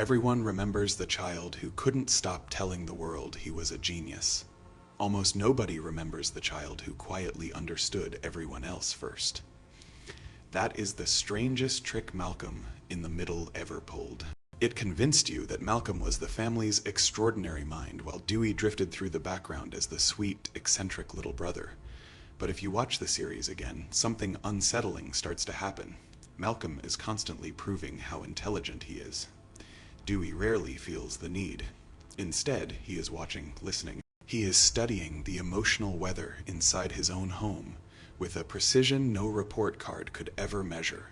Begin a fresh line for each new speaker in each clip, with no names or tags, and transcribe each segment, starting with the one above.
Everyone remembers the child who couldn't stop telling the world he was a genius. Almost nobody remembers the child who quietly understood everyone else first. That is the strangest trick Malcolm in the Middle ever pulled. It convinced you that Malcolm was the family's extraordinary mind, while Dewey drifted through the background as the sweet, eccentric little brother. But if you watch the series again, something unsettling starts to happen. Malcolm is constantly proving how intelligent he is. Dewey rarely feels the need. Instead, he is watching, listening. He is studying the emotional weather inside his own home with a precision no report card could ever measure.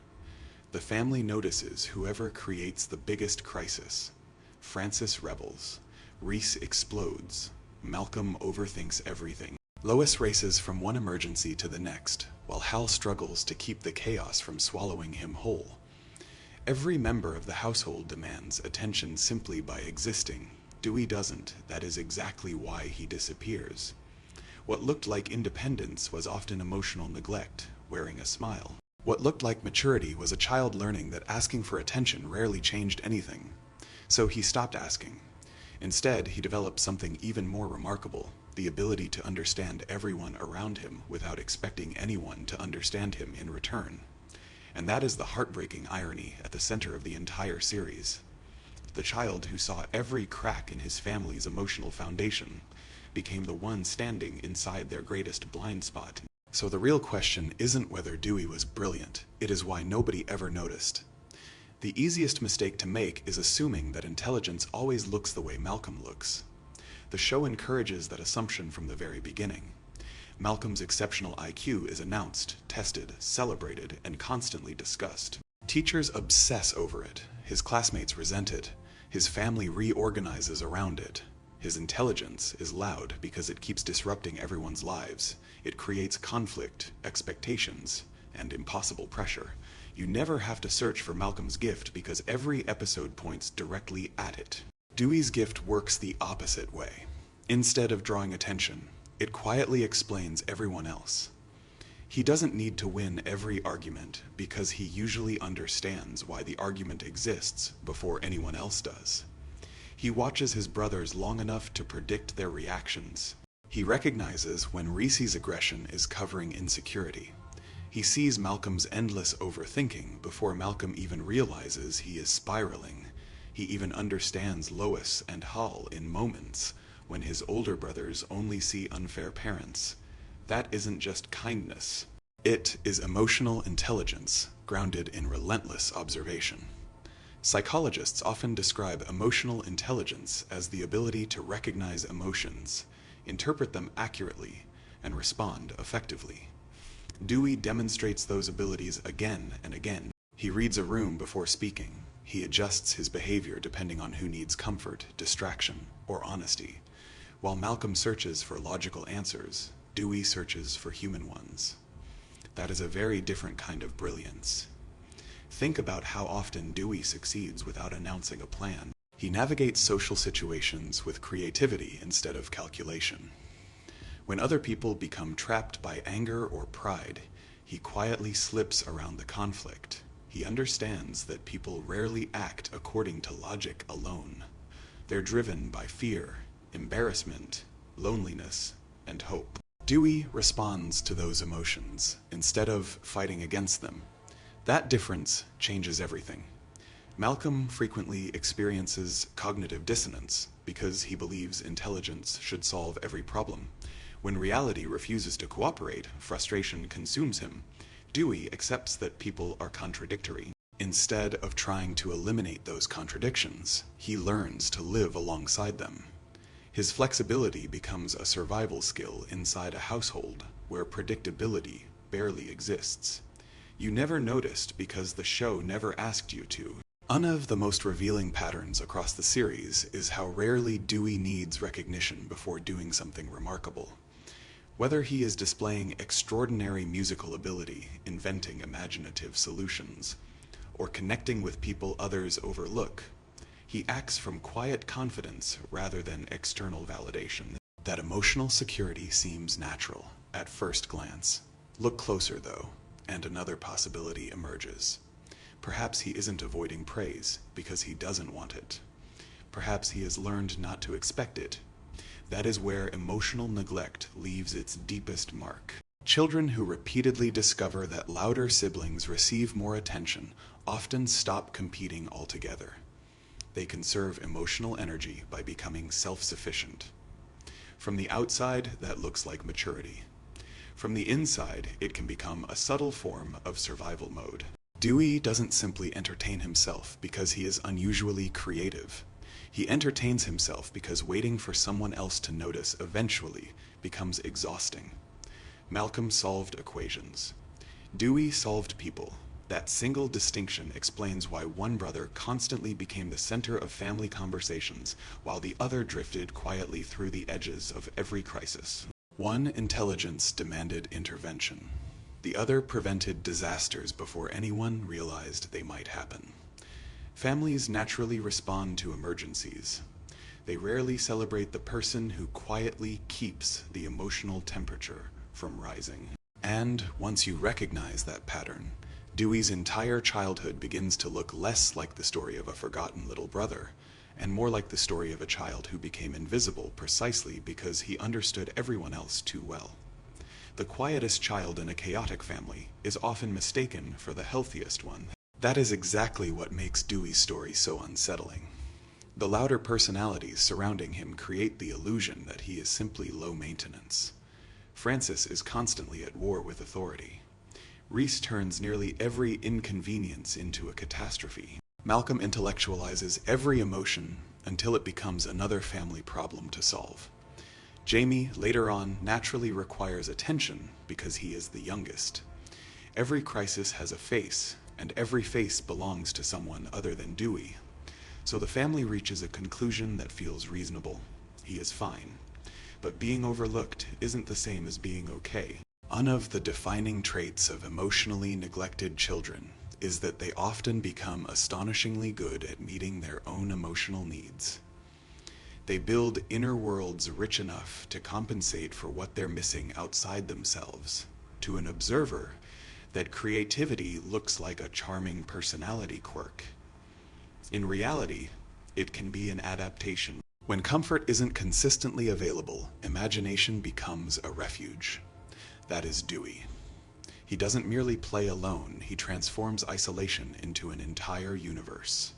The family notices whoever creates the biggest crisis. Francis rebels. Reese explodes. Malcolm overthinks everything. Lois races from one emergency to the next, while Hal struggles to keep the chaos from swallowing him whole. Every member of the household demands attention simply by existing. Dewey doesn't. That is exactly why he disappears. What looked like independence was often emotional neglect, wearing a smile. What looked like maturity was a child learning that asking for attention rarely changed anything. So he stopped asking. Instead, he developed something even more remarkable, the ability to understand everyone around him without expecting anyone to understand him in return. And that is the heartbreaking irony at the center of the entire series. The child who saw every crack in his family's emotional foundation became the one standing inside their greatest blind spot. So the real question isn't whether Dewey was brilliant, it is why nobody ever noticed. The easiest mistake to make is assuming that intelligence always looks the way Malcolm looks. The show encourages that assumption from the very beginning. Malcolm's exceptional IQ is announced, tested, celebrated, and constantly discussed. Teachers obsess over it, his classmates resent it, his family reorganizes around it. His intelligence is loud because it keeps disrupting everyone's lives. It creates conflict, expectations, and impossible pressure. You never have to search for Malcolm's gift because every episode points directly at it. Dewey's gift works the opposite way. Instead of drawing attention, it quietly explains everyone else. He doesn't need to win every argument because he usually understands why the argument exists before anyone else does. He watches his brothers long enough to predict their reactions. He recognizes when Reese's aggression is covering insecurity. He sees Malcolm's endless overthinking before Malcolm even realizes he is spiraling. He even understands Lois and Hal in moments when his older brothers only see unfair parents. That isn't just kindness. It is emotional intelligence grounded in relentless observation. Psychologists often describe emotional intelligence as the ability to recognize emotions, interpret them accurately, and respond effectively. Dewey demonstrates those abilities again and again. He reads a room before speaking. He adjusts his behavior depending on who needs comfort, distraction, or honesty. While Malcolm searches for logical answers, Dewey searches for human ones. That is a very different kind of brilliance. Think about how often Dewey succeeds without announcing a plan. He navigates social situations with creativity instead of calculation. When other people become trapped by anger or pride, he quietly slips around the conflict. He understands that people rarely act according to logic alone. They're driven by fear, embarrassment, loneliness, and hope. Dewey responds to those emotions instead of fighting against them. That difference changes everything. Malcolm frequently experiences cognitive dissonance because he believes intelligence should solve every problem. When reality refuses to cooperate, frustration consumes him. Dewey accepts that people are contradictory. Instead of trying to eliminate those contradictions, he learns to live alongside them. His flexibility becomes a survival skill inside a household where predictability barely exists. You never noticed because the show never asked you to. One of the most revealing patterns across the series is how rarely Dewey needs recognition before doing something remarkable. Whether he is displaying extraordinary musical ability, inventing imaginative solutions, or connecting with people others overlook, he acts from quiet confidence rather than external validation. That emotional security seems natural at first glance. Look closer, though, and another possibility emerges. Perhaps he isn't avoiding praise because he doesn't want it. Perhaps he has learned not to expect it. That is where emotional neglect leaves its deepest mark. Children who repeatedly discover that louder siblings receive more attention often stop competing altogether. They conserve emotional energy by becoming self-sufficient. From the outside, that looks like maturity. From the inside, it can become a subtle form of survival mode. Dewey doesn't simply entertain himself because he is unusually creative. He entertains himself because waiting for someone else to notice eventually becomes exhausting. Malcolm solved equations. Dewey solved people. That single distinction explains why one brother constantly became the center of family conversations, while the other drifted quietly through the edges of every crisis. One intelligence demanded intervention. The other prevented disasters before anyone realized they might happen. Families naturally respond to emergencies. They rarely celebrate the person who quietly keeps the emotional temperature from rising. And once you recognize that pattern, Dewey's entire childhood begins to look less like the story of a forgotten little brother, and more like the story of a child who became invisible precisely because he understood everyone else too well. The quietest child in a chaotic family is often mistaken for the healthiest one. That is exactly what makes Dewey's story so unsettling. The louder personalities surrounding him create the illusion that he is simply low maintenance. Francis is constantly at war with authority. Reese turns nearly every inconvenience into a catastrophe. Malcolm intellectualizes every emotion until it becomes another family problem to solve. Jamie, later on, naturally requires attention because he is the youngest. Every crisis has a face, and every face belongs to someone other than Dewey. So the family reaches a conclusion that feels reasonable. He is fine. But being overlooked isn't the same as being okay. One of the defining traits of emotionally neglected children is that they often become astonishingly good at meeting their own emotional needs. They build inner worlds rich enough to compensate for what they're missing outside themselves. To an observer, that creativity looks like a charming personality quirk. In reality, it can be an adaptation. When comfort isn't consistently available, imagination becomes a refuge. That is Dewey. He doesn't merely play alone, he transforms isolation into an entire universe.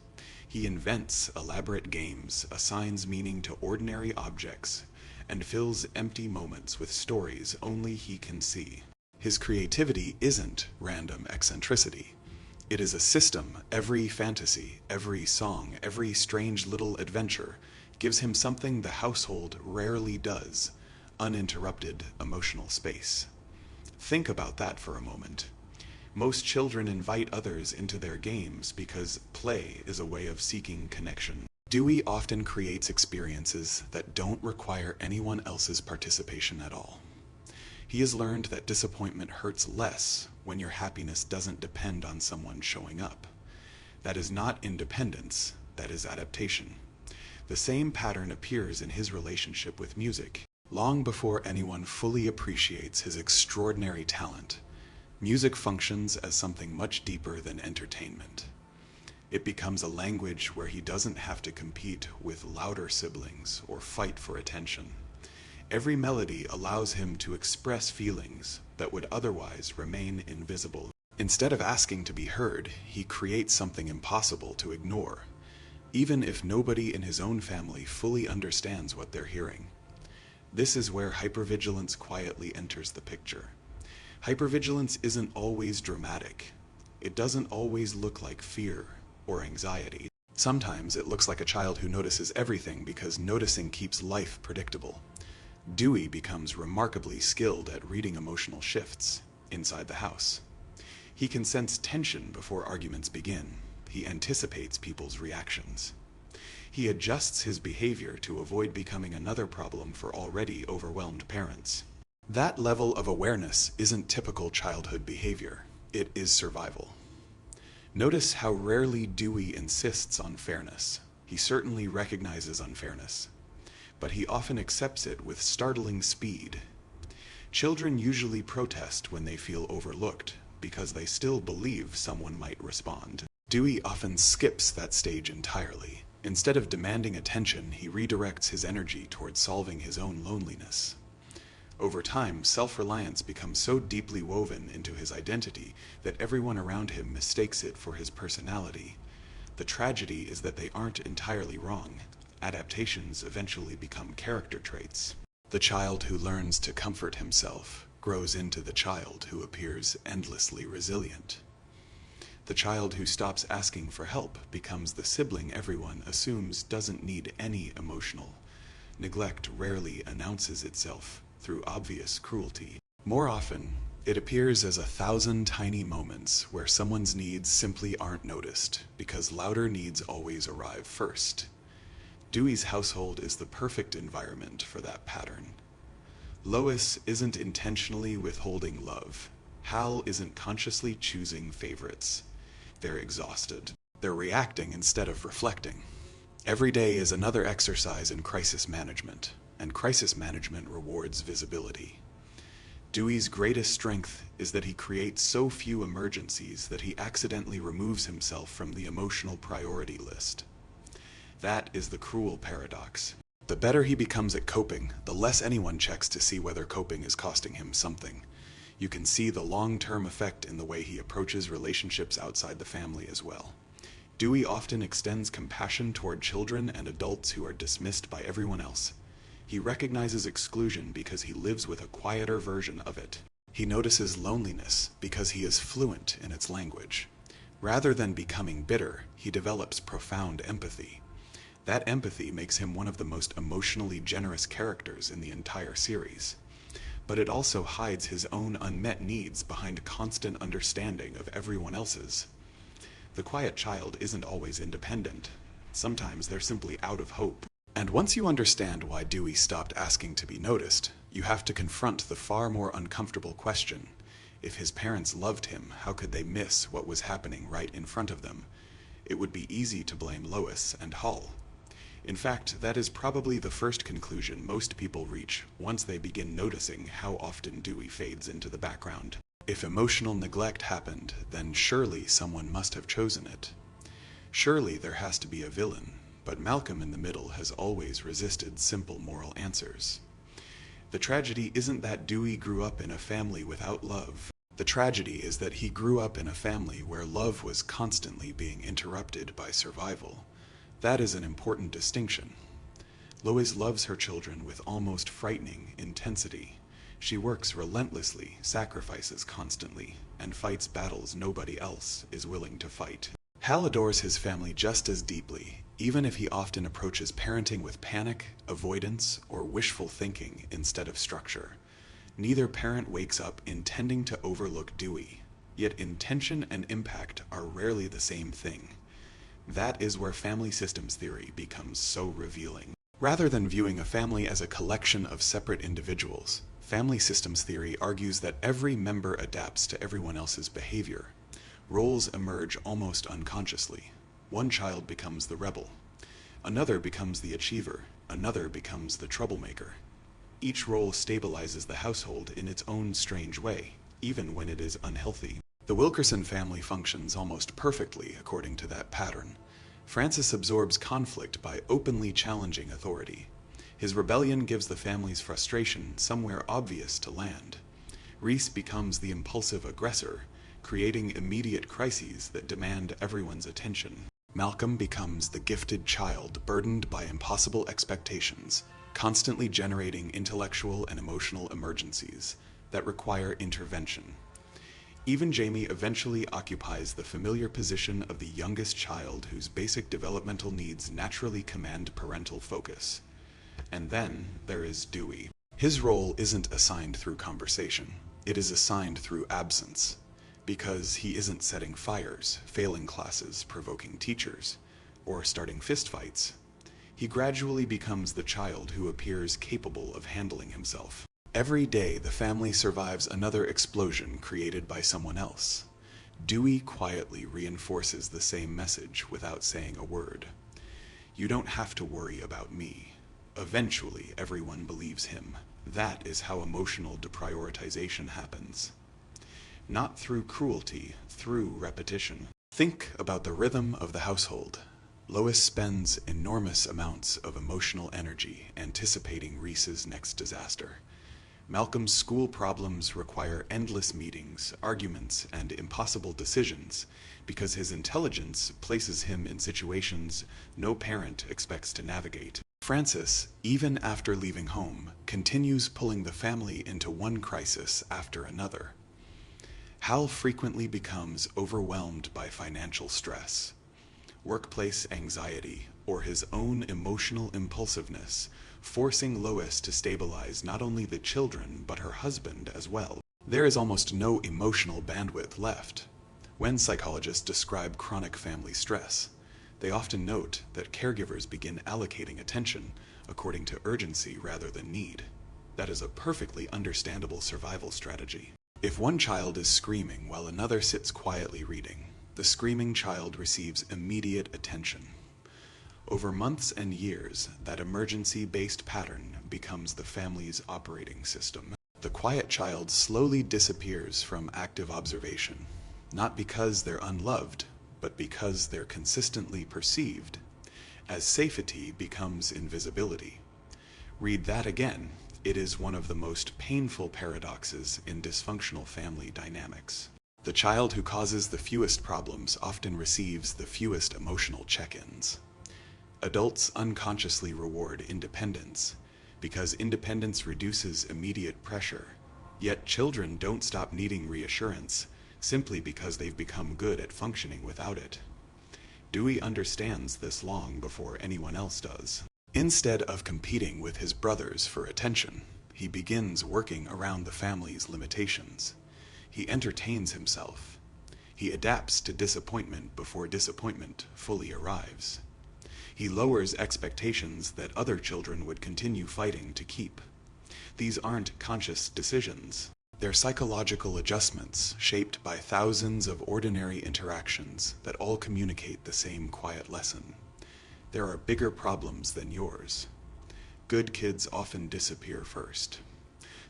He invents elaborate games, assigns meaning to ordinary objects, and fills empty moments with stories only he can see. His creativity isn't random eccentricity. It is a system. Every fantasy, every song, every strange little adventure gives him something the household rarely does: uninterrupted emotional space. Think about that for a moment. Most children invite others into their games because play is a way of seeking connection. Dewey often creates experiences that don't require anyone else's participation at all. He has learned that disappointment hurts less when your happiness doesn't depend on someone showing up. That is not independence, that is adaptation. The same pattern appears in his relationship with music. Long before anyone fully appreciates his extraordinary talent, music functions as something much deeper than entertainment. It becomes a language where he doesn't have to compete with louder siblings or fight for attention. Every melody allows him to express feelings that would otherwise remain invisible. Instead of asking to be heard, he creates something impossible to ignore, even if nobody in his own family fully understands what they're hearing. This is where hypervigilance quietly enters the picture. Hypervigilance isn't always dramatic. It doesn't always look like fear or anxiety. Sometimes it looks like a child who notices everything because noticing keeps life predictable. Dewey becomes remarkably skilled at reading emotional shifts inside the house. He can sense tension before arguments begin. He anticipates people's reactions. He adjusts his behavior to avoid becoming another problem for already overwhelmed parents. That level of awareness isn't typical childhood behavior. It is survival. Notice how rarely Dewey insists on fairness. He certainly recognizes unfairness, but he often accepts it with startling speed. Children usually protest when they feel overlooked because they still believe someone might respond. Dewey often skips that stage entirely. Instead of demanding attention, he redirects his energy towards solving his own loneliness. Over time, self-reliance becomes so deeply woven into his identity that everyone around him mistakes it for his personality. The tragedy is that they aren't entirely wrong. Adaptations eventually become character traits. The child who learns to comfort himself grows into the child who appears endlessly resilient. The child who stops asking for help becomes the sibling everyone assumes doesn't need any emotional. Neglect rarely announces itself through obvious cruelty. More often, it appears as 1,000 tiny moments where someone's needs simply aren't noticed because louder needs always arrive first. Dewey's household is the perfect environment for that pattern. Lois isn't intentionally withholding love. Hal isn't consciously choosing favorites. They're exhausted. They're reacting instead of reflecting. Every day is another exercise in crisis management, and crisis management rewards visibility. Dewey's greatest strength is that he creates so few emergencies that he accidentally removes himself from the emotional priority list. That is the cruel paradox. The better he becomes at coping, the less anyone checks to see whether coping is costing him something. You can see the long-term effect in the way he approaches relationships outside the family as well. Dewey often extends compassion toward children and adults who are dismissed by everyone else. He recognizes exclusion because he lives with a quieter version of it. He notices loneliness because he is fluent in its language. Rather than becoming bitter, he develops profound empathy. That empathy makes him one of the most emotionally generous characters in the entire series. But it also hides his own unmet needs behind constant understanding of everyone else's. The quiet child isn't always independent. Sometimes they're simply out of hope. And once you understand why Dewey stopped asking to be noticed, you have to confront the far more uncomfortable question. If his parents loved him, how could they miss what was happening right in front of them? It would be easy to blame Lois and Hull. In fact, that is probably the first conclusion most people reach once they begin noticing how often Dewey fades into the background. If emotional neglect happened, then surely someone must have chosen it. Surely there has to be a villain, but Malcolm in the Middle has always resisted simple moral answers. The tragedy isn't that Dewey grew up in a family without love. The tragedy is that he grew up in a family where love was constantly being interrupted by survival. That is an important distinction. Lois loves her children with almost frightening intensity. She works relentlessly, sacrifices constantly, and fights battles nobody else is willing to fight. Hal adores his family just as deeply, even if he often approaches parenting with panic, avoidance, or wishful thinking instead of structure. Neither parent wakes up intending to overlook Dewey, yet intention and impact are rarely the same thing. That is where family systems theory becomes so revealing. Rather than viewing a family as a collection of separate individuals, family systems theory argues that every member adapts to everyone else's behavior. Roles emerge almost unconsciously. One child becomes the rebel. Another becomes the achiever. Another becomes the troublemaker. Each role stabilizes the household in its own strange way, even when it is unhealthy. The Wilkerson family functions almost perfectly according to that pattern. Francis absorbs conflict by openly challenging authority. His rebellion gives the family's frustration somewhere obvious to land. Reese becomes the impulsive aggressor, creating immediate crises that demand everyone's attention. Malcolm becomes the gifted child burdened by impossible expectations, constantly generating intellectual and emotional emergencies that require intervention. Even Jamie eventually occupies the familiar position of the youngest child whose basic developmental needs naturally command parental focus. And then there is Dewey. His role isn't assigned through conversation. It is assigned through absence. Because he isn't setting fires, failing classes, provoking teachers, or starting fistfights. He gradually becomes the child who appears capable of handling himself. Every day, the family survives another explosion created by someone else. Dewey quietly reinforces the same message without saying a word. You don't have to worry about me. Eventually, everyone believes him. That is how emotional deprioritization happens. Not through cruelty, through repetition. Think about the rhythm of the household. Lois spends enormous amounts of emotional energy anticipating Reese's next disaster. Malcolm's school problems require endless meetings, arguments, and impossible decisions because his intelligence places him in situations no parent expects to navigate. Francis, even after leaving home, continues pulling the family into one crisis after another. Hal frequently becomes overwhelmed by financial stress, workplace anxiety, or his own emotional impulsiveness, forcing Lois to stabilize not only the children but her husband as well. There is almost no emotional bandwidth left. When psychologists describe chronic family stress, they often note that caregivers begin allocating attention according to urgency rather than need. That is a perfectly understandable survival strategy. If one child is screaming while another sits quietly reading, the screaming child receives immediate attention. Over months and years, that emergency-based pattern becomes the family's operating system. The quiet child slowly disappears from active observation, not because they're unloved, but because they're consistently perceived, as safety becomes invisibility. Read that again. It is one of the most painful paradoxes in dysfunctional family dynamics. The child who causes the fewest problems often receives the fewest emotional check-ins. Adults unconsciously reward independence because independence reduces immediate pressure, yet children don't stop needing reassurance simply because they've become good at functioning without it. Dewey understands this long before anyone else does. Instead of competing with his brothers for attention, he begins working around the family's limitations. He entertains himself. He adapts to disappointment before disappointment fully arrives. He lowers expectations that other children would continue fighting to keep. These aren't conscious decisions. They're psychological adjustments shaped by thousands of ordinary interactions that all communicate the same quiet lesson. There are bigger problems than yours. Good kids often disappear first.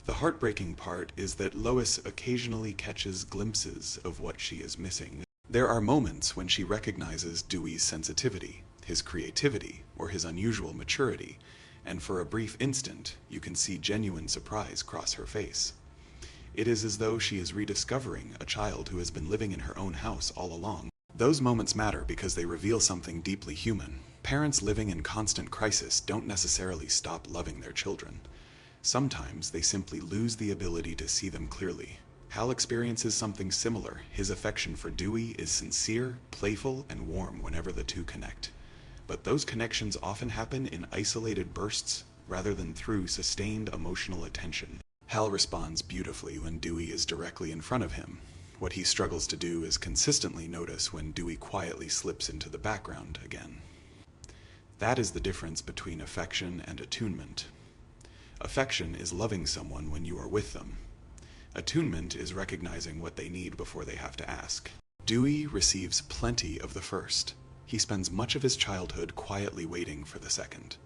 The heartbreaking part is that Lois occasionally catches glimpses of what she is missing. There are moments when she recognizes Dewey's sensitivity, his creativity, or his unusual maturity, and for a brief instant, you can see genuine surprise cross her face. It is as though she is rediscovering a child who has been living in her own house all along. Those moments matter because they reveal something deeply human. Parents living in constant crisis don't necessarily stop loving their children. Sometimes they simply lose the ability to see them clearly. Hal experiences something similar. His affection for Dewey is sincere, playful, and warm whenever the two connect. But those connections often happen in isolated bursts rather than through sustained emotional attention. Hal responds beautifully when Dewey is directly in front of him. What he struggles to do is consistently notice when Dewey quietly slips into the background again. That is the difference between affection and attunement. Affection is loving someone when you are with them. Attunement is recognizing what they need before they have to ask. Dewey receives plenty of the first. He spends much of his childhood quietly waiting for the second.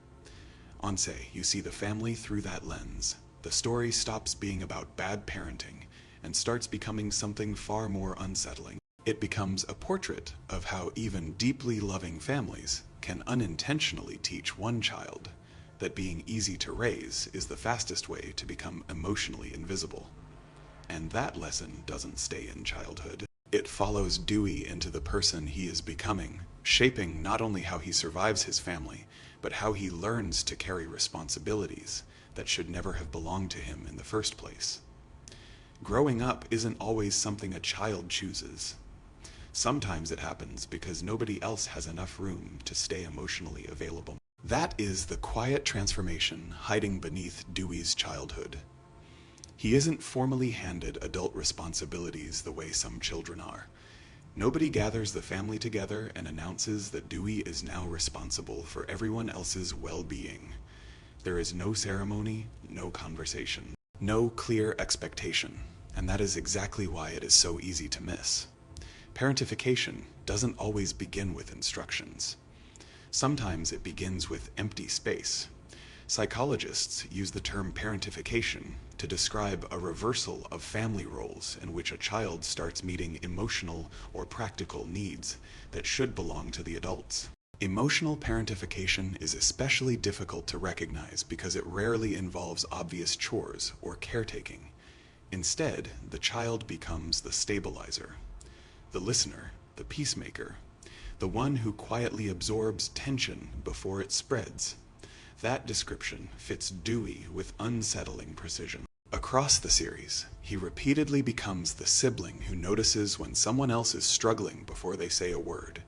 Once you see the family through that lens. The story stops being about bad parenting and starts becoming something far more unsettling. It becomes a portrait of how even deeply loving families can unintentionally teach one child that being easy to raise is the fastest way to become emotionally invisible. And that lesson doesn't stay in childhood. It follows Dewey into the person he is becoming, shaping not only how he survives his family, but how he learns to carry responsibilities that should never have belonged to him in the first place. Growing up isn't always something a child chooses. Sometimes it happens because nobody else has enough room to stay emotionally available. That is the quiet transformation hiding beneath Dewey's childhood. He isn't formally handed adult responsibilities the way some children are. Nobody gathers the family together and announces that Dewey is now responsible for everyone else's well-being. There is no ceremony, no conversation, no clear expectation, and that is exactly why it is so easy to miss. Parentification doesn't always begin with instructions. Sometimes it begins with empty space. Psychologists use the term parentification to describe a reversal of family roles in which a child starts meeting emotional or practical needs that should belong to the adults. Emotional parentification is especially difficult to recognize because it rarely involves obvious chores or caretaking. Instead, the child becomes the stabilizer, the listener, the peacemaker, the one who quietly absorbs tension before it spreads. That description fits Dewey with unsettling precision. Across the series, he repeatedly becomes the sibling who notices when someone else is struggling before they say a word.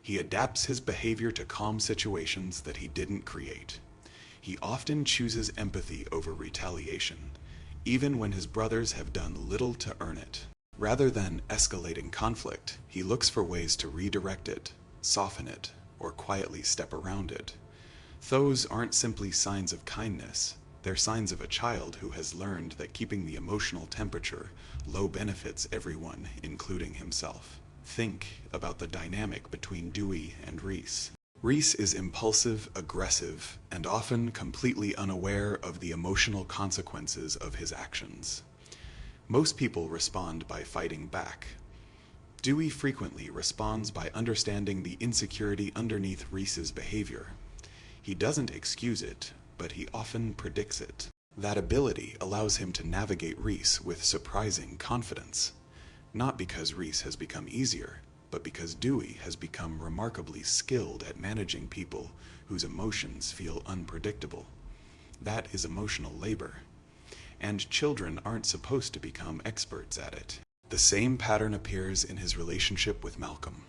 He adapts his behavior to calm situations that he didn't create. He often chooses empathy over retaliation, even when his brothers have done little to earn it. Rather than escalating conflict, he looks for ways to redirect it, soften it, or quietly step around it. Those aren't simply signs of kindness. They're signs of a child who has learned that keeping the emotional temperature low benefits everyone, including himself. Think about the dynamic between Dewey and Reese. Reese is impulsive, aggressive, and often completely unaware of the emotional consequences of his actions. Most people respond by fighting back. Dewey frequently responds by understanding the insecurity underneath Reese's behavior. He doesn't excuse it, but he often predicts it. That ability allows him to navigate Reese with surprising confidence. Not because Reese has become easier, but because Dewey has become remarkably skilled at managing people whose emotions feel unpredictable. That is emotional labor. And children aren't supposed to become experts at it. The same pattern appears in his relationship with Malcolm.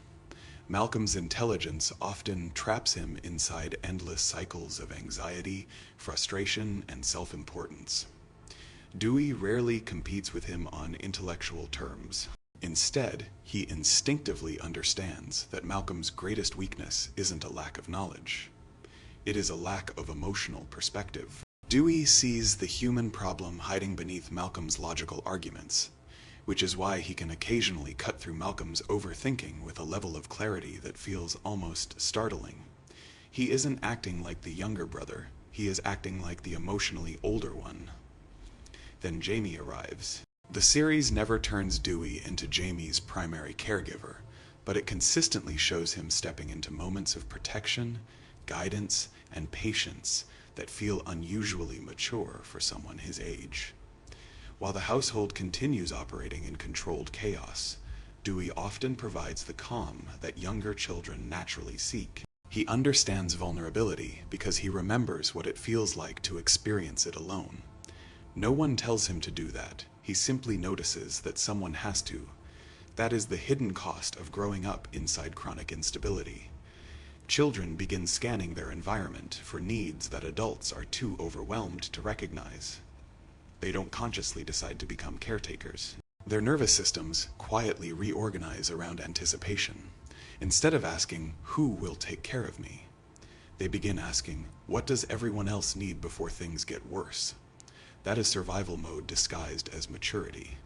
Malcolm's intelligence often traps him inside endless cycles of anxiety, frustration, and self-importance. Dewey rarely competes with him on intellectual terms. Instead, he instinctively understands that Malcolm's greatest weakness isn't a lack of knowledge. It is a lack of emotional perspective. Dewey sees the human problem hiding beneath Malcolm's logical arguments, which is why he can occasionally cut through Malcolm's overthinking with a level of clarity that feels almost startling. He isn't acting like the younger brother, he is acting like the emotionally older one. Then Jamie arrives. The series never turns Dewey into Jamie's primary caregiver, but it consistently shows him stepping into moments of protection, guidance, and patience that feel unusually mature for someone his age. While the household continues operating in controlled chaos, Dewey often provides the calm that younger children naturally seek. He understands vulnerability because he remembers what it feels like to experience it alone. No one tells him to do that. He simply notices that someone has to. That is the hidden cost of growing up inside chronic instability. Children begin scanning their environment for needs that adults are too overwhelmed to recognize. They don't consciously decide to become caretakers. Their nervous systems quietly reorganize around anticipation. Instead of asking, "Who will take care of me?" they begin asking, "What does everyone else need before things get worse?" That is survival mode disguised as maturity.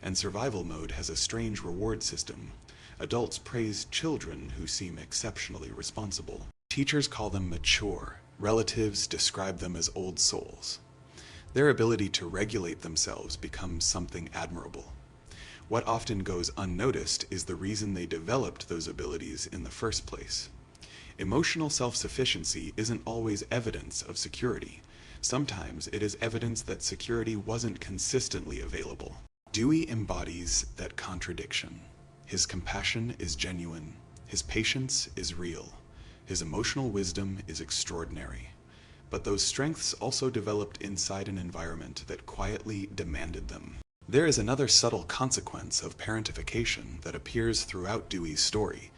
And survival mode has a strange reward system. Adults praise children who seem exceptionally responsible. Teachers call them mature. Relatives describe them as old souls. Their ability to regulate themselves becomes something admirable. What often goes unnoticed is the reason they developed those abilities in the first place. Emotional self-sufficiency isn't always evidence of security. Sometimes it is evidence that security wasn't consistently available. Dewey embodies that contradiction. His compassion is genuine. His patience is real. His emotional wisdom is extraordinary. But those strengths also developed inside an environment that quietly demanded them. There is another subtle consequence of parentification that appears throughout Dewey's story: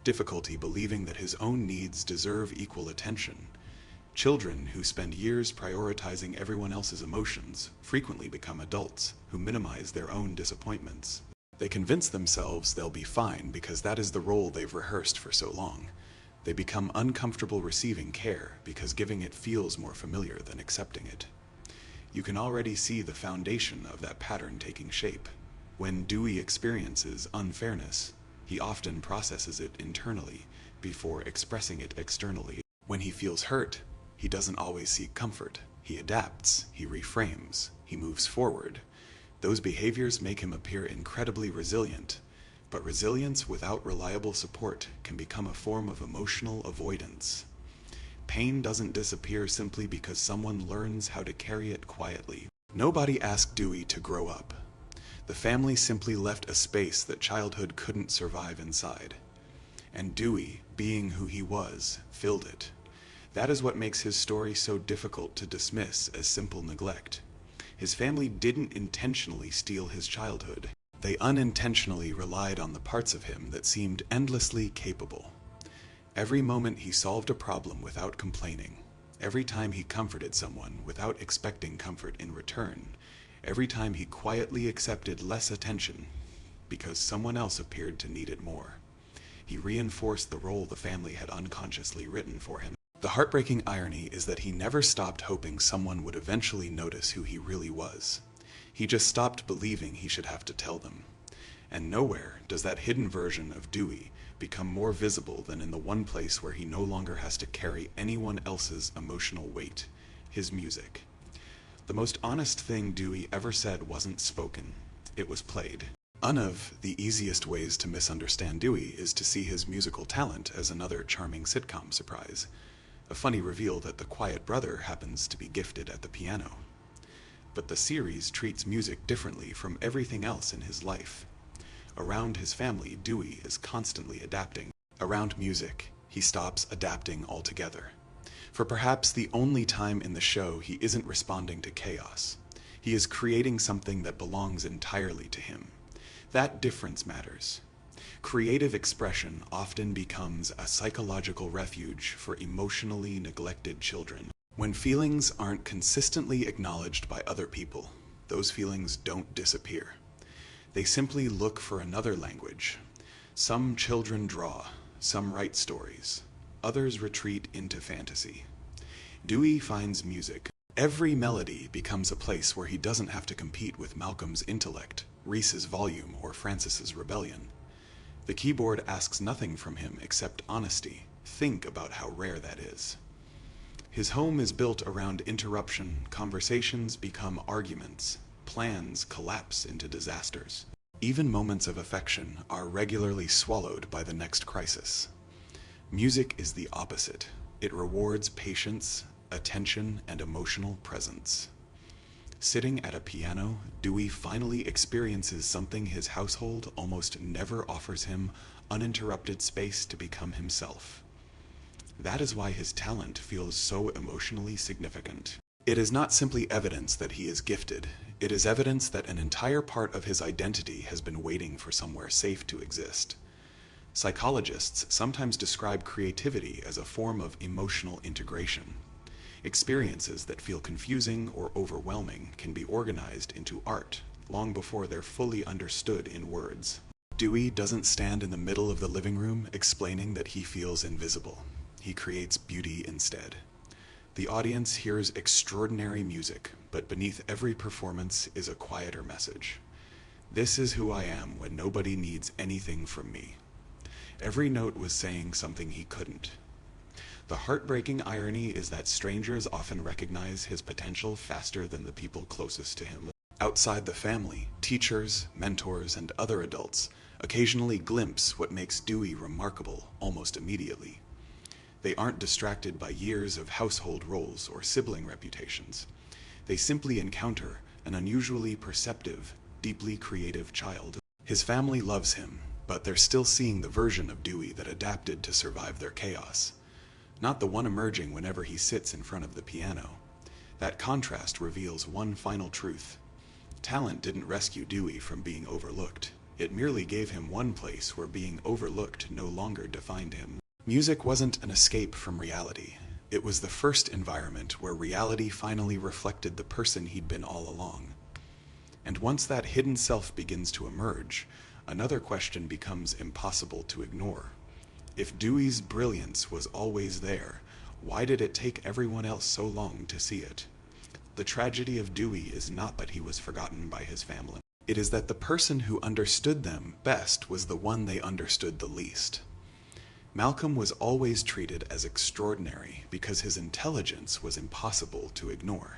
difficulty believing that his own needs deserve equal attention. Children who spend years prioritizing everyone else's emotions frequently become adults who minimize their own disappointments. They convince themselves they'll be fine because that is the role they've rehearsed for so long. They become uncomfortable receiving care because giving it feels more familiar than accepting it. You can already see the foundation of that pattern taking shape. When Dewey experiences unfairness, he often processes it internally before expressing it externally. When he feels hurt, he doesn't always seek comfort. He adapts, he reframes, he moves forward. Those behaviors make him appear incredibly resilient, but resilience without reliable support can become a form of emotional avoidance. Pain doesn't disappear simply because someone learns how to carry it quietly. Nobody asked Dewey to grow up. The family simply left a space that childhood couldn't survive inside. And Dewey, being who he was, filled it. That is what makes his story so difficult to dismiss as simple neglect. His family didn't intentionally steal his childhood. They unintentionally relied on the parts of him that seemed endlessly capable. Every moment he solved a problem without complaining. Every time he comforted someone without expecting comfort in return. Every time he quietly accepted less attention because someone else appeared to need it more. He reinforced the role the family had unconsciously written for him. The heartbreaking irony is that he never stopped hoping someone would eventually notice who he really was. He just stopped believing he should have to tell them. And nowhere does that hidden version of Dewey become more visible than in the one place where he no longer has to carry anyone else's emotional weight, his music. The most honest thing Dewey ever said wasn't spoken, it was played. One of the easiest ways to misunderstand Dewey is to see his musical talent as another charming sitcom surprise. A funny reveal that the quiet brother happens to be gifted at the piano. But the series treats music differently from everything else in his life. Around his family, Dewey is constantly adapting. Around music, he stops adapting altogether. For perhaps the only time in the show he isn't responding to chaos. He is creating something that belongs entirely to him. That difference matters. Creative expression often becomes a psychological refuge for emotionally neglected children. When feelings aren't consistently acknowledged by other people, those feelings don't disappear. They simply look for another language. Some children draw, some write stories, others retreat into fantasy. Dewey finds music. Every melody becomes a place where he doesn't have to compete with Malcolm's intellect, Reese's volume, or Francis's rebellion. The keyboard asks nothing from him except honesty. Think about how rare that is. His home is built around interruption. Conversations become arguments. Plans collapse into disasters. Even moments of affection are regularly swallowed by the next crisis. Music is the opposite. It rewards patience, attention, and emotional presence. Sitting at a piano, Dewey finally experiences something his household almost never offers him: uninterrupted space to become himself. That is why his talent feels so emotionally significant. It is not simply evidence that he is gifted. It is evidence that an entire part of his identity has been waiting for somewhere safe to exist. Psychologists sometimes describe creativity as a form of emotional integration. Experiences that feel confusing or overwhelming can be organized into art long before they're fully understood in words. Dewey doesn't stand in the middle of the living room explaining that he feels invisible. He creates beauty instead. The audience hears extraordinary music, but beneath every performance is a quieter message. This is who I am when nobody needs anything from me. Every note was saying something he couldn't. The heartbreaking irony is that strangers often recognize his potential faster than the people closest to him. Outside the family, teachers, mentors, and other adults occasionally glimpse what makes Dewey remarkable almost immediately. They aren't distracted by years of household roles or sibling reputations. They simply encounter an unusually perceptive, deeply creative child. His family loves him, but they're still seeing the version of Dewey that adapted to survive their chaos. Not the one emerging whenever he sits in front of the piano. That contrast reveals one final truth. Talent didn't rescue Dewey from being overlooked. It merely gave him one place where being overlooked no longer defined him. Music wasn't an escape from reality. It was the first environment where reality finally reflected the person he'd been all along. And once that hidden self begins to emerge, another question becomes impossible to ignore. If Dewey's brilliance was always there, why did it take everyone else so long to see it? The tragedy of Dewey is not that he was forgotten by his family. It is that the person who understood them best was the one they understood the least. Malcolm was always treated as extraordinary because his intelligence was impossible to ignore.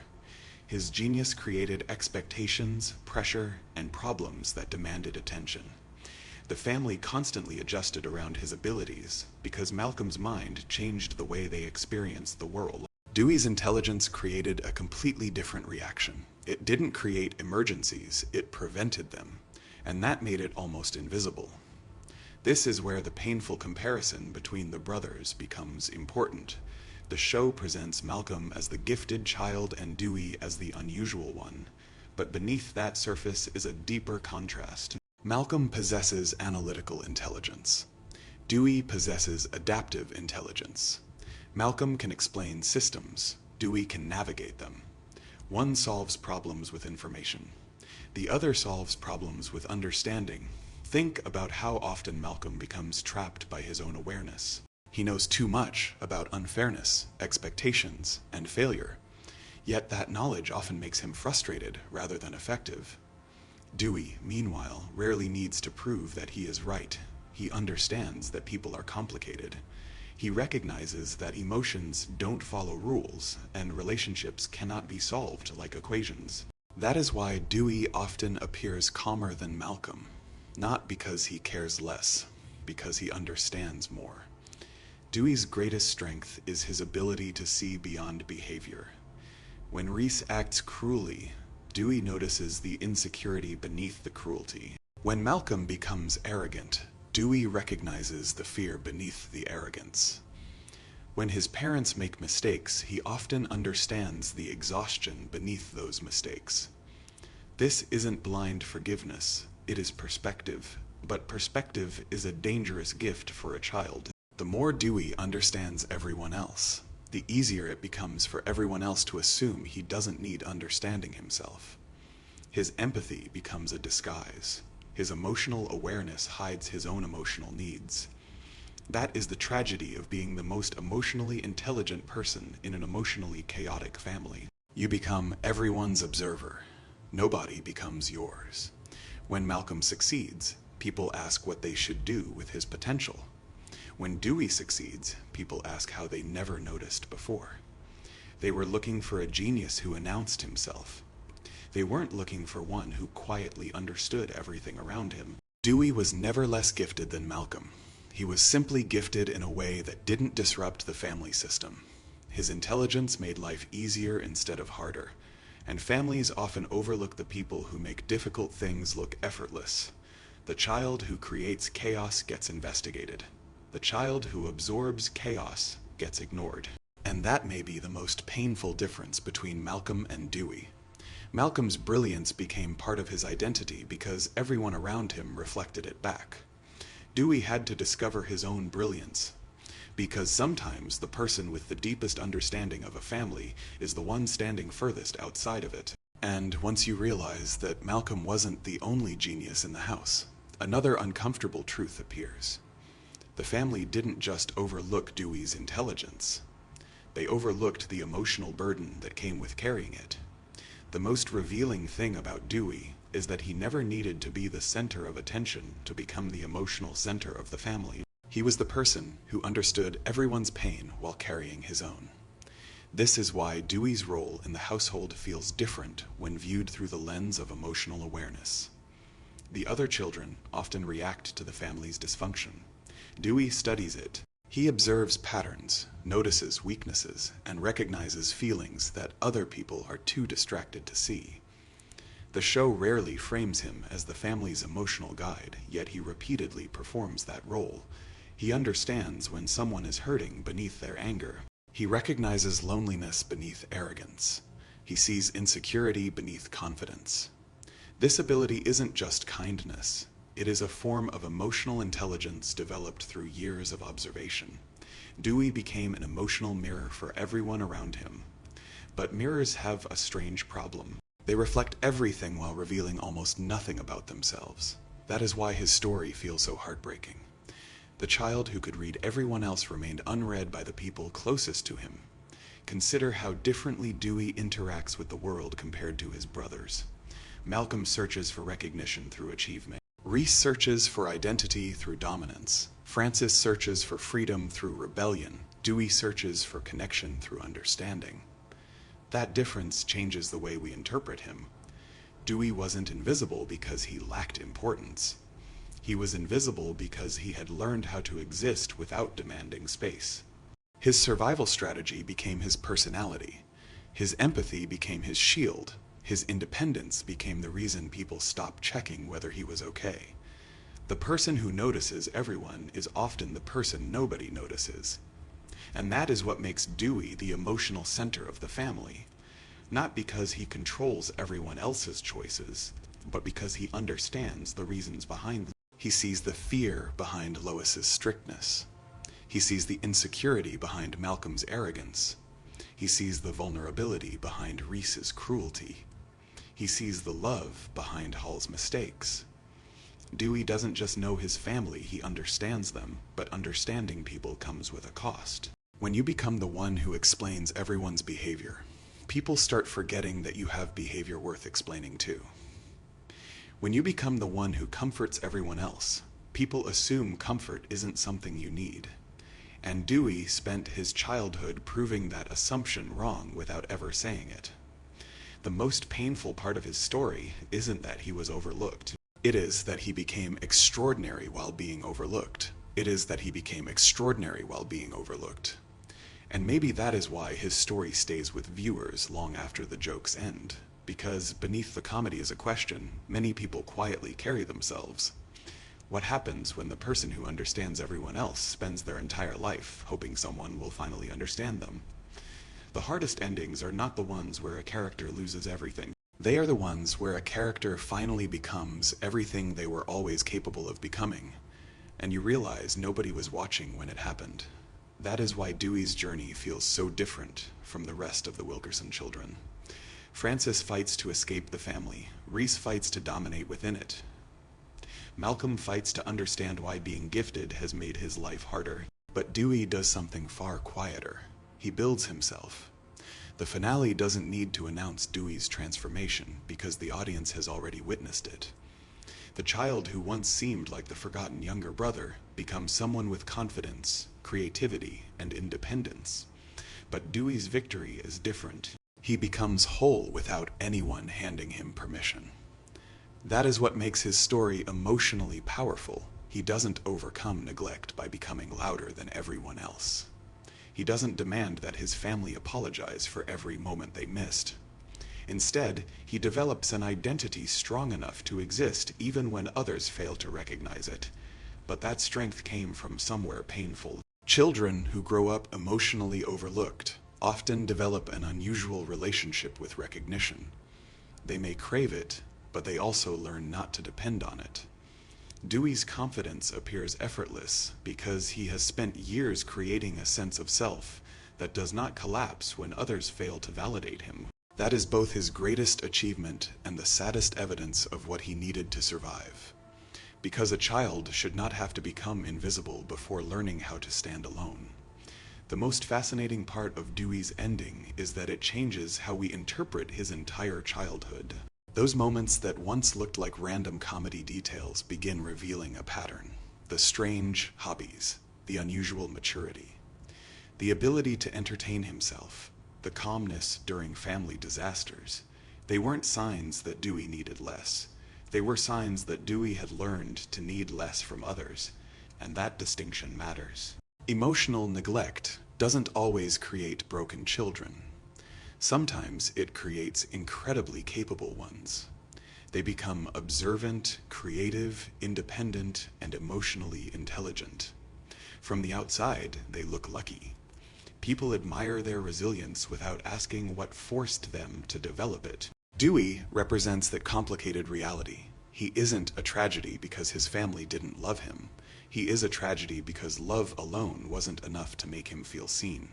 His genius created expectations, pressure, and problems that demanded attention. The family constantly adjusted around his abilities because Malcolm's mind changed the way they experienced the world. Dewey's intelligence created a completely different reaction. It didn't create emergencies, it prevented them, and that made it almost invisible. This is where the painful comparison between the brothers becomes important. The show presents Malcolm as the gifted child and Dewey as the unusual one, but beneath that surface is a deeper contrast. Malcolm possesses analytical intelligence. Dewey possesses adaptive intelligence. Malcolm can explain systems. Dewey can navigate them. One solves problems with information. The other solves problems with understanding. Think about how often Malcolm becomes trapped by his own awareness. He knows too much about unfairness, expectations, and failure. Yet that knowledge often makes him frustrated rather than effective. Dewey, meanwhile, rarely needs to prove that he is right. He understands that people are complicated. He recognizes that emotions don't follow rules, and relationships cannot be solved like equations. That is why Dewey often appears calmer than Malcolm. Not because he cares less, because he understands more. Dewey's greatest strength is his ability to see beyond behavior. When Reese acts cruelly, Dewey notices the insecurity beneath the cruelty. When Malcolm becomes arrogant, Dewey recognizes the fear beneath the arrogance. When his parents make mistakes, he often understands the exhaustion beneath those mistakes. This isn't blind forgiveness. It is perspective, but perspective is a dangerous gift for a child. The more Dewey understands everyone else, the easier it becomes for everyone else to assume he doesn't need understanding himself. His empathy becomes a disguise. His emotional awareness hides his own emotional needs. That is the tragedy of being the most emotionally intelligent person in an emotionally chaotic family. You become everyone's observer. Nobody becomes yours. When Malcolm succeeds, people ask what they should do with his potential. When Dewey succeeds, people ask how they never noticed before. They were looking for a genius who announced himself. They weren't looking for one who quietly understood everything around him. Dewey was never less gifted than Malcolm. He was simply gifted in a way that didn't disrupt the family system. His intelligence made life easier instead of harder. And families often overlook the people who make difficult things look effortless. The child who creates chaos gets investigated. The child who absorbs chaos gets ignored. And that may be the most painful difference between Malcolm and Dewey. Malcolm's brilliance became part of his identity because everyone around him reflected it back. Dewey had to discover his own brilliance, because sometimes the person with the deepest understanding of a family is the one standing furthest outside of it. And once you realize that Malcolm wasn't the only genius in the house, another uncomfortable truth appears. The family didn't just overlook Dewey's intelligence. They overlooked the emotional burden that came with carrying it. The most revealing thing about Dewey is that he never needed to be the center of attention to become the emotional center of the family. He was the person who understood everyone's pain while carrying his own. This is why Dewey's role in the household feels different when viewed through the lens of emotional awareness. The other children often react to the family's dysfunction. Dewey studies it. He observes patterns, notices weaknesses, and recognizes feelings that other people are too distracted to see. The show rarely frames him as the family's emotional guide, yet he repeatedly performs that role. He understands when someone is hurting beneath their anger. He recognizes loneliness beneath arrogance. He sees insecurity beneath confidence. This ability isn't just kindness. It is a form of emotional intelligence developed through years of observation. Dewey became an emotional mirror for everyone around him. But mirrors have a strange problem. They reflect everything while revealing almost nothing about themselves. That is why his story feels so heartbreaking. The child who could read everyone else remained unread by the people closest to him. Consider how differently Dewey interacts with the world compared to his brothers. Malcolm searches for recognition through achievement. Reese searches for identity through dominance. Francis searches for freedom through rebellion. Dewey searches for connection through understanding. That difference changes the way we interpret him. Dewey wasn't invisible because he lacked importance. He was invisible because he had learned how to exist without demanding space. His survival strategy became his personality. His empathy became his shield. His independence became the reason people stopped checking whether he was okay. The person who notices everyone is often the person nobody notices. And that is what makes Dewey the emotional center of the family. Not because he controls everyone else's choices, but because he understands the reasons behind them. He sees the fear behind Lois's strictness. He sees the insecurity behind Malcolm's arrogance. He sees the vulnerability behind Reese's cruelty. He sees the love behind Hall's mistakes. Dewey doesn't just know his family, he understands them, but understanding people comes with a cost. When you become the one who explains everyone's behavior, people start forgetting that you have behavior worth explaining too. When you become the one who comforts everyone else, people assume comfort isn't something you need. And Dewey spent his childhood proving that assumption wrong without ever saying it. The most painful part of his story isn't that he was overlooked. It is that he became extraordinary while being overlooked. It is that he became extraordinary while being overlooked. And maybe that is why his story stays with viewers long after the jokes end. Because beneath the comedy is a question, many people quietly carry themselves. What happens when the person who understands everyone else spends their entire life hoping someone will finally understand them? The hardest endings are not the ones where a character loses everything. They are the ones where a character finally becomes everything they were always capable of becoming, and you realize nobody was watching when it happened. That is why Dewey's journey feels so different from the rest of the Wilkerson children. Francis fights to escape the family. Reese fights to dominate within it. Malcolm fights to understand why being gifted has made his life harder. But Dewey does something far quieter. He builds himself. The finale doesn't need to announce Dewey's transformation because the audience has already witnessed it. The child who once seemed like the forgotten younger brother becomes someone with confidence, creativity, and independence. But Dewey's victory is different. He becomes whole without anyone handing him permission. That is what makes his story emotionally powerful. He doesn't overcome neglect by becoming louder than everyone else. He doesn't demand that his family apologize for every moment they missed. Instead, he develops an identity strong enough to exist even when others fail to recognize it. But that strength came from somewhere painful. Children who grow up emotionally overlooked often develop an unusual relationship with recognition. They may crave it, but they also learn not to depend on it. Dewey's confidence appears effortless because he has spent years creating a sense of self that does not collapse when others fail to validate him. That is both his greatest achievement and the saddest evidence of what he needed to survive. Because a child should not have to become invisible before learning how to stand alone. The most fascinating part of Dewey's ending is that it changes how we interpret his entire childhood. Those moments that once looked like random comedy details begin revealing a pattern. The strange hobbies, the unusual maturity, the ability to entertain himself, the calmness during family disasters. They weren't signs that Dewey needed less. They were signs that Dewey had learned to need less from others, and that distinction matters. Emotional neglect doesn't always create broken children. Sometimes it creates incredibly capable ones. They become observant, creative, independent, and emotionally intelligent. From the outside, they look lucky. People admire their resilience without asking what forced them to develop it. Dewey represents that complicated reality. He isn't a tragedy because his family didn't love him. He is a tragedy because love alone wasn't enough to make him feel seen.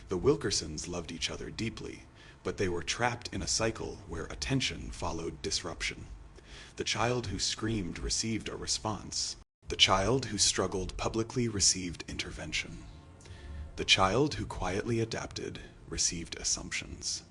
The Wilkersons loved each other deeply, but they were trapped in a cycle where attention followed disruption. The child who screamed received a response. The child who struggled publicly received intervention. The child who quietly adapted received assumptions.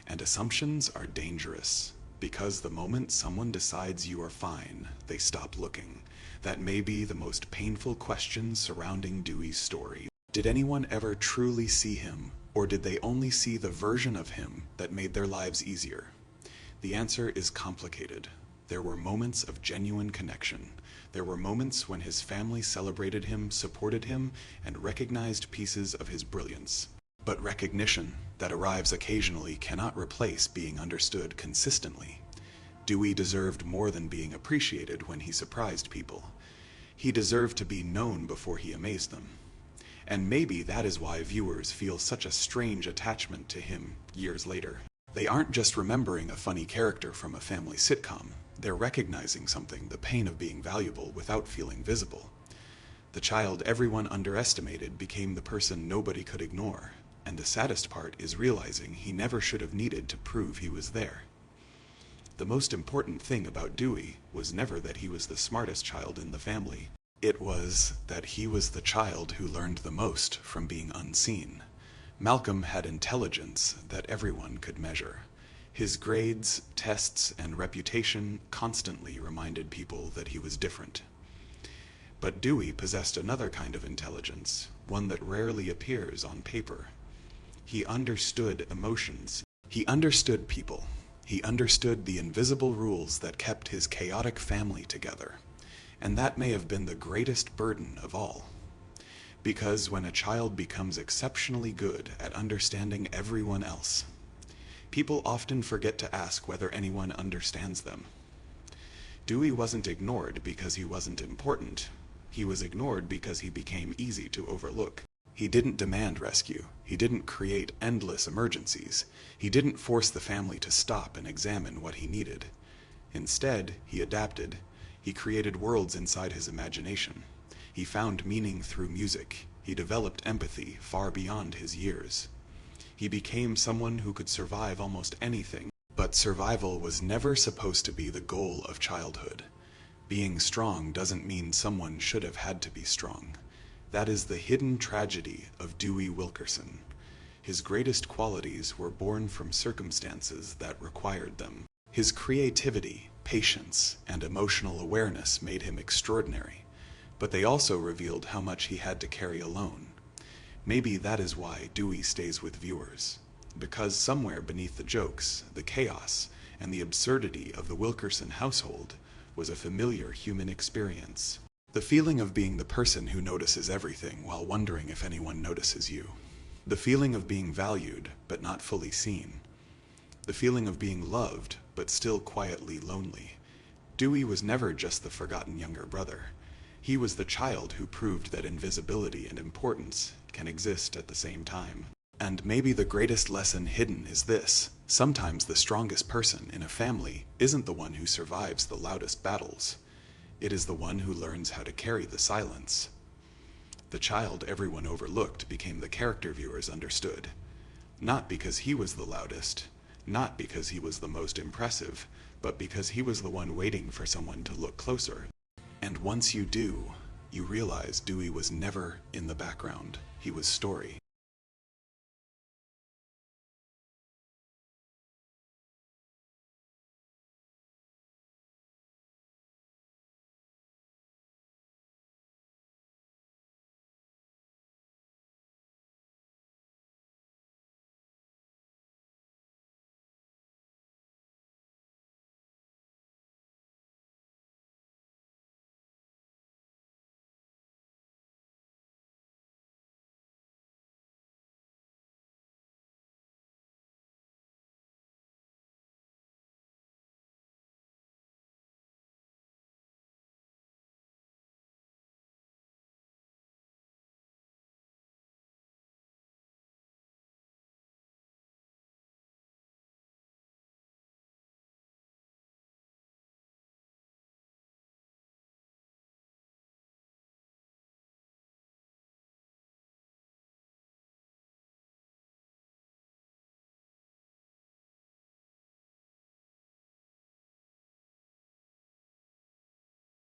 And assumptions are dangerous. Because the moment someone decides you are fine, they stop looking. That may be the most painful question surrounding Dewey's story. Did anyone ever truly see him, or did they only see the version of him that made their lives easier? The answer is complicated. There were moments of genuine connection. There were moments when his family celebrated him, supported him, and recognized pieces of his brilliance. But recognition that arrives occasionally cannot replace being understood consistently. Dewey deserved more than being appreciated when he surprised people. He deserved to be known before he amazed them. And maybe that is why viewers feel such a strange attachment to him years later. They aren't just remembering a funny character from a family sitcom. They're recognizing something, the pain of being valuable without feeling visible. The child everyone underestimated became the person nobody could ignore. And the saddest part is realizing he never should have needed to prove he was there. The most important thing about Dewey was never that he was the smartest child in the family. It was that he was the child who learned the most from being unseen. Malcolm had intelligence that everyone could measure. His grades, tests, and reputation constantly reminded people that he was different. But Dewey possessed another kind of intelligence, one that rarely appears on paper. He understood emotions. He understood people. He understood the invisible rules that kept his chaotic family together. And that may have been the greatest burden of all. Because when a child becomes exceptionally good at understanding everyone else, people often forget to ask whether anyone understands them. Dewey wasn't ignored because he wasn't important. He was ignored because he became easy to overlook. He didn't demand rescue. He didn't create endless emergencies. He didn't force the family to stop and examine what he needed. Instead, he adapted. He created worlds inside his imagination. He found meaning through music. He developed empathy far beyond his years. He became someone who could survive almost anything. But survival was never supposed to be the goal of childhood. Being strong doesn't mean someone should have had to be strong. That is the hidden tragedy of Dewey Wilkerson. His greatest qualities were born from circumstances that required them. His creativity, patience, and emotional awareness made him extraordinary, but they also revealed how much he had to carry alone. Maybe that is why Dewey stays with viewers, because somewhere beneath the jokes, the chaos, and the absurdity of the Wilkerson household was a familiar human experience. The feeling of being the person who notices everything while wondering if anyone notices you. The feeling of being valued but not fully seen. The feeling of being loved but still quietly lonely. Dewey was never just the forgotten younger brother. He was the child who proved that invisibility and importance can exist at the same time. And maybe the greatest lesson hidden is this: sometimes the strongest person in a family isn't the one who survives the loudest battles. It is the one who learns how to carry the silence. The child everyone overlooked became the character viewers understood. Not because he was the loudest, not because he was the most impressive, but because he was the one waiting for someone to look closer. And once you do, you realize Dewey was never in the background. He was story.